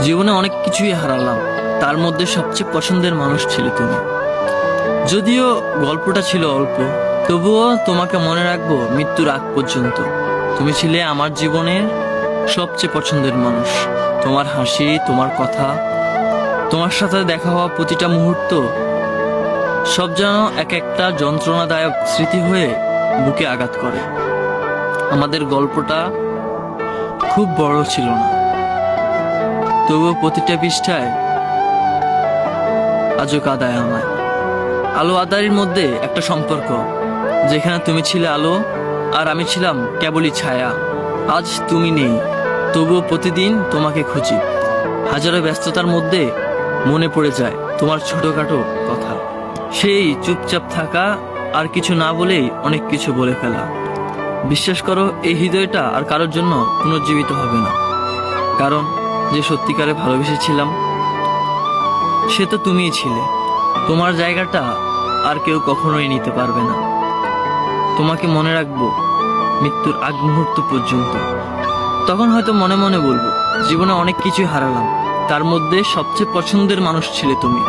জীবনে অনেক কিছুই হারালাম, তার মধ্যে সবচেয়ে পছন্দের মানুষ ছিলে তুমি। যদিও গল্পটা ছিল অল্প, তবুও তোমাকে মনে রাখবো মৃত্যুর আগ পর্যন্ত। তুমি ছিলে আমার জীবনের সবচেয়ে পছন্দের মানুষ। তোমার হাসি, তোমার কথা, তোমার সাথে দেখা হওয়া প্রতিটা মুহূর্ত সব যেন এক একটা যন্ত্রণাদায়ক স্মৃতি হয়ে বুকে আঘাত করে। আমাদের গল্পটা খুব বড় ছিল না, তবুও প্রতিটা পৃষ্ঠায় আজও কাঁদায় আমায়। আলো আঁধারির মধ্যে একটা সম্পর্ক, যেখানে তুমি ছিলে আলো আর আমি ছিলাম কেবলই ছায়া। আজ তুমি নেই, তবুও প্রতিদিন তোমাকে খুঁজি। হাজারো ব্যস্ততার মধ্যে মনে পড়ে যায় তোমার ছোটখাটো কথা, সেই চুপচাপ থাকা আর কিছু না বলেই অনেক কিছু বলে ফেলা। বিশ্বাস করো, এই হৃদয়টা আর কারোর জন্য পুনর্জীবিত হবে না, কারণ যে সত্যিকারে ভালোবেসেছিলাম সে তো তুমিই ছিলে। তোমার জায়গাটা আর কেউ কখনোই নিতে পারবে না। তোমাকে মনে রাখবো মৃত্যুর আগ মুহূর্ত পর্যন্ত। তখন হয়তো মনে মনে বলবো, জীবনে অনেক কিছুই হারালাম, তার মধ্যে সবচেয়ে পছন্দের মানুষ ছিলে তুমি।